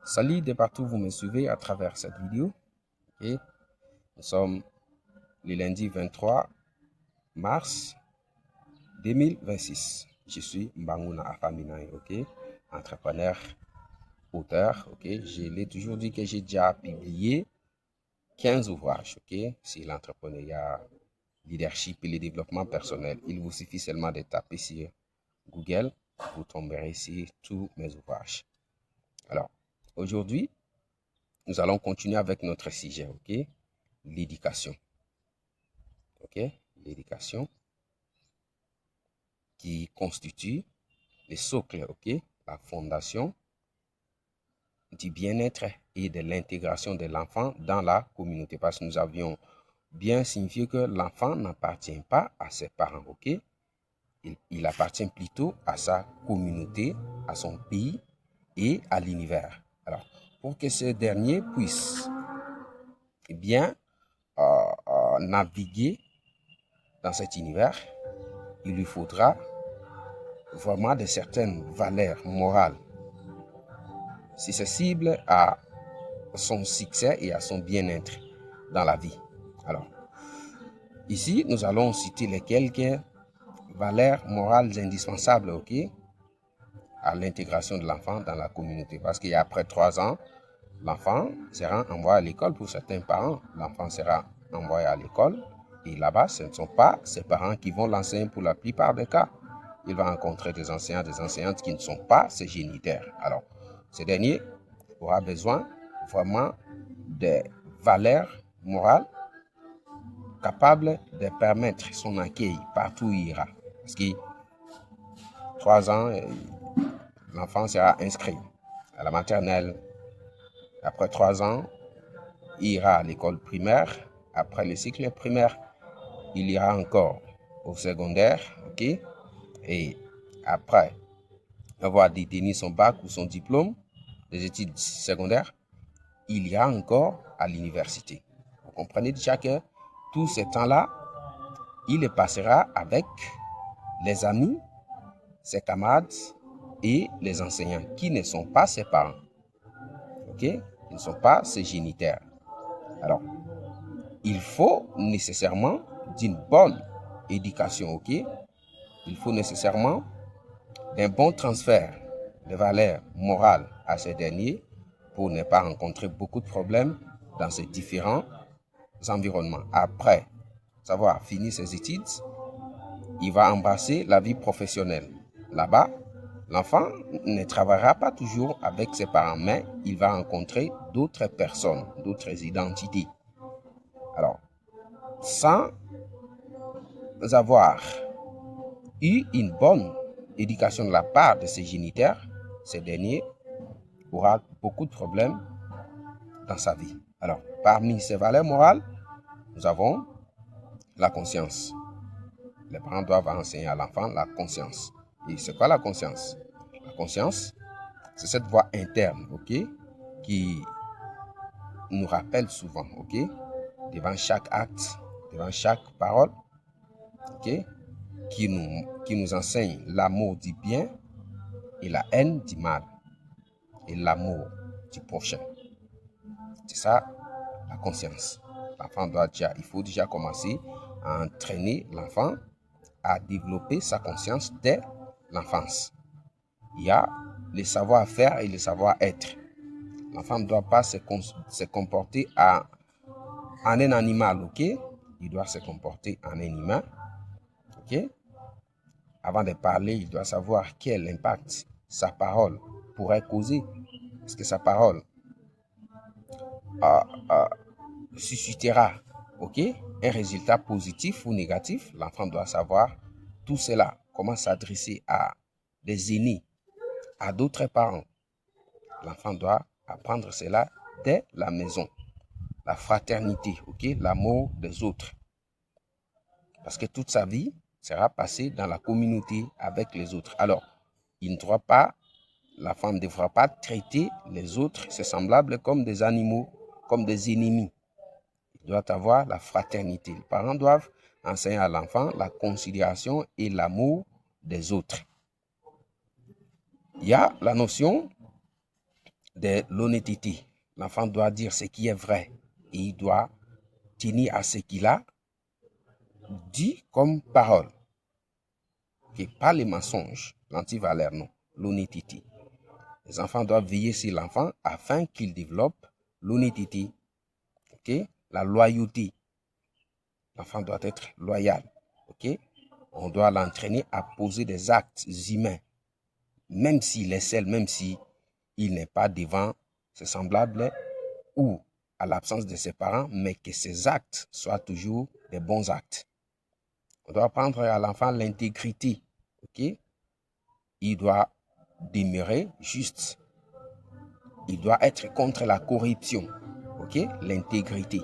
Salut de partout, vous me suivez à travers cette vidéo. Et nous sommes le lundi 23 mars 2026. Je suis Mbanguna Afaminaye, ok? Entrepreneur, auteur, ok? Je l'ai toujours dit que j'ai déjà publié 15 ouvrages, ok? Sur l'entrepreneuriat, leadership et le développement personnel. Il vous suffit seulement de taper sur Google, vous tomberez sur tous mes ouvrages. Alors, aujourd'hui, nous allons continuer avec notre sujet, ok? L'éducation. Ok? L'éducation qui constitue le socle, ok? La fondation du bien-être et de l'intégration de l'enfant dans la communauté. Parce que nous avions bien signifié que l'enfant n'appartient pas à ses parents, ok? Il appartient plutôt à sa communauté, à son pays et à l'univers. Alors, pour que ce dernier puisse bien naviguer dans cet univers, il lui faudra vraiment de certaines valeurs morales susceptibles à son succès et à son bien-être dans la vie. Alors, ici, nous allons citer les quelques valeurs morales indispensables, ok, à l'intégration de l'enfant dans la communauté. Parce qu'après 3 ans, l'enfant sera envoyé à l'école pour certains parents. L'enfant sera envoyé à l'école et là-bas, ce ne sont pas ses parents qui vont l'enseigner pour la plupart des cas. Il va rencontrer des enseignants, des enseignantes qui ne sont pas ses géniteurs. Alors, ce dernier aura besoin vraiment de valeurs morales capables de permettre son accueil partout où il ira. Parce que 3 ans, l'enfant sera inscrit à la maternelle. Après 3 ans, il ira à l'école primaire. Après le cycle primaire, il ira encore au secondaire, ok? Et après avoir détenu son bac ou son diplôme des études secondaires, il ira encore à l'université. Vous comprenez déjà que tout ce temps-là, il le passera avec les amis, ses camarades et les enseignants qui ne sont pas ses parents. Ok? Ils ne sont pas ses géniteurs. Alors, il faut nécessairement d'une bonne éducation, ok? Il faut nécessairement d'un bon transfert de valeurs morales à ces derniers pour ne pas rencontrer beaucoup de problèmes dans ces différents environnements. Après avoir fini ses études, il va embrasser la vie professionnelle. Là-bas, l'enfant ne travaillera pas toujours avec ses parents, mais il va rencontrer d'autres personnes, d'autres identités. Alors, sans avoir eu une bonne éducation de la part de ses géniteurs, ces derniers aura beaucoup de problèmes dans sa vie. Alors, parmi ces valeurs morales, nous avons la conscience. Les parents doivent enseigner à l'enfant la conscience. Et c'est quoi la conscience? La conscience, c'est cette voix interne, ok, qui nous rappelle souvent, ok, devant chaque acte, devant chaque parole, ok, qui nous enseigne l'amour du bien et la haine du mal et l'amour du prochain. C'est ça, la conscience. Il faut déjà commencer à entraîner l'enfant à développer sa conscience dès l'enfance. Il y a le savoir-faire et le savoir-être. L'enfant ne doit pas se comporter en un animal, ok? Il doit se comporter en un humain, ok? Avant de parler, il doit savoir quel impact sa parole pourrait causer. Est-ce que sa parole suscitera, ok, un résultat positif ou négatif? L'enfant doit savoir tout cela. Comment s'adresser à des aînés, à d'autres parents. L'enfant doit apprendre cela dès la maison. La fraternité, ok, l'amour des autres. Parce que toute sa vie sera passée dans la communauté avec les autres. Alors, l'enfant ne devra pas traiter les autres, ses semblables, comme des animaux, comme des ennemis. Il doit avoir la fraternité. Les parents doivent enseigner à l'enfant la considération et l'amour des autres. Il y a la notion de l'honnêteté. L'enfant doit dire ce qui est vrai et il doit tenir à ce qu'il a dit comme parole. Okay? Pas les mensonges, l'antivaleur, non, l'honnêteté. Les enfants doivent veiller sur l'enfant afin qu'il développe l'honnêteté, okay? La loyauté. L'enfant doit être loyal. Okay? On doit l'entraîner à poser des actes humains, même s'il est seul, même s'il n'est pas devant ses semblables ou à l'absence de ses parents, mais que ses actes soient toujours des bons actes. On doit apprendre à l'enfant l'intégrité. Okay? Il doit demeurer juste. Il doit être contre la corruption. Okay? L'intégrité.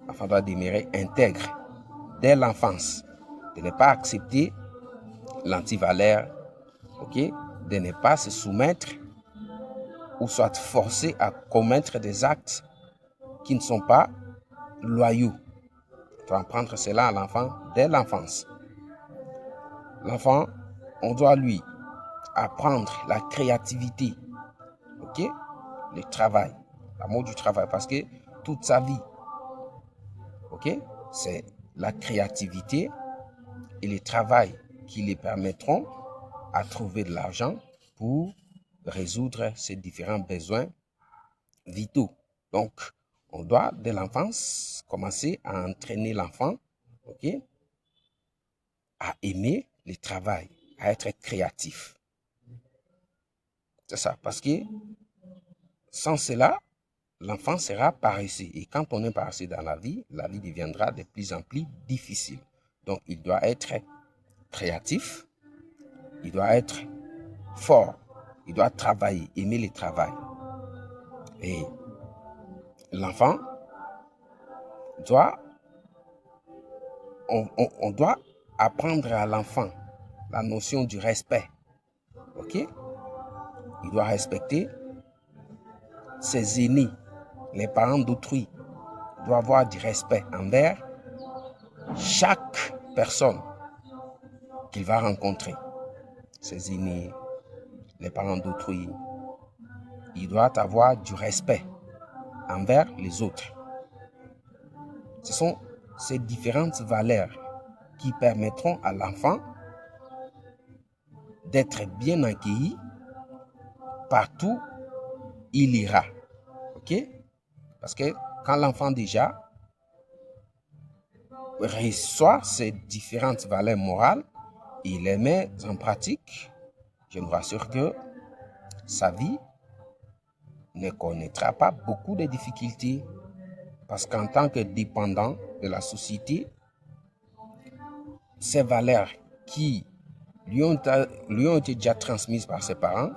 L'enfant doit demeurer intègre dès l'enfance. De ne pas accepter l'antivaleur. Okay? De ne pas se soumettre ou soit forcé à commettre des actes qui ne sont pas loyaux. On doit apprendre cela à l'enfant dès l'enfance. L'enfant, on doit lui apprendre la créativité, ok, le travail, l'amour du travail, parce que toute sa vie, ok, c'est la créativité et le travail qui lui permettront à trouver de l'argent pour résoudre ses différents besoins vitaux. Donc, on doit, dès l'enfance, commencer à entraîner l'enfant, ok, à aimer le travail, à être créatif. C'est ça, parce que sans cela, l'enfant sera paresseux. Et quand on est paresseux dans la vie deviendra de plus en plus difficile. Donc, il doit être créatif, il doit être fort, il doit travailler, aimer le travail. Et l'enfant doit, on doit apprendre à l'enfant la notion du respect. Ok? Il doit respecter ses aînés, les parents d'autrui. Il doit avoir du respect envers chaque personne qu'il va rencontrer. Ses aînés, les parents d'autrui. Il doit avoir du respect envers les autres. Ce sont ces différentes valeurs qui permettront à l'enfant d'être bien accueilli partout où il ira. Ok? Parce que quand l'enfant déjà reçoit ces différentes valeurs morales et les met en pratique, je vous rassure que sa vie ne connaîtra pas beaucoup de difficultés. Parce qu'en tant que dépendant de la société, ces valeurs qui lui ont été déjà transmises par ses parents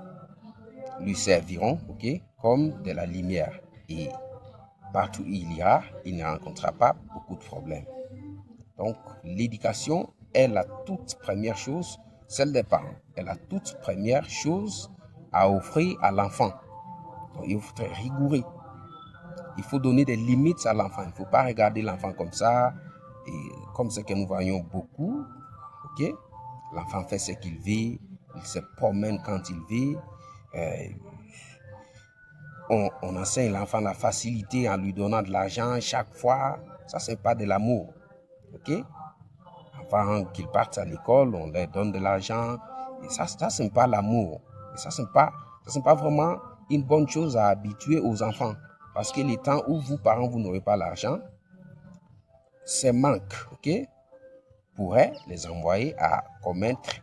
lui serviront, ok, comme de la lumière. Et partout où il ira, il ne rencontrera pas beaucoup de problèmes. Donc, l'éducation est la toute première chose, celle des parents, est la toute première chose à offrir à l'enfant. Donc, il faut être rigoureux. Il faut donner des limites à l'enfant. Il ne faut pas regarder l'enfant comme ça, et comme ce que nous voyons beaucoup. Ok? L'enfant fait ce qu'il veut, il se promène quand il veut. On enseigne l'enfant la facilité en lui donnant de l'argent chaque fois. Ça, c'est pas de l'amour. Ok? Avant qu'ils partent à l'école, on leur donne de l'argent. Et ça c'est pas l'amour. Et ça, c'est pas vraiment une bonne chose à habituer aux enfants. Parce que les temps où vous, parents, vous n'aurez pas l'argent, ces manques, ok, pourraient les envoyer à commettre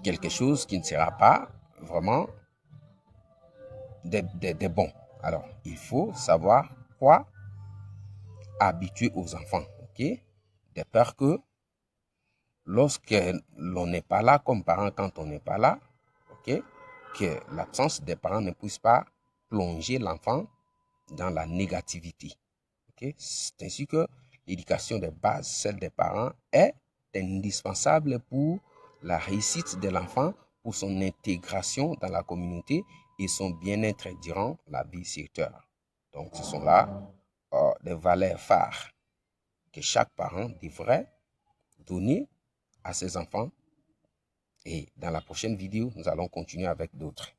quelque chose qui ne sera pas vraiment des bons. Alors, il faut savoir quoi habituer aux enfants, ok, de peur que lorsque l'on n'est pas là comme parent, quand on n'est pas là, ok, que l'absence des parents ne puisse pas plonger l'enfant dans la négativité. Okay? C'est ainsi que l'éducation de base, celle des parents, est indispensable pour la réussite de l'enfant, pour son intégration dans la communauté et son bien-être durant la vie sur terre. Donc, ce sont là des valeurs phares que chaque parent devrait donner à ses enfants. Et dans la prochaine vidéo, nous allons continuer avec d'autres.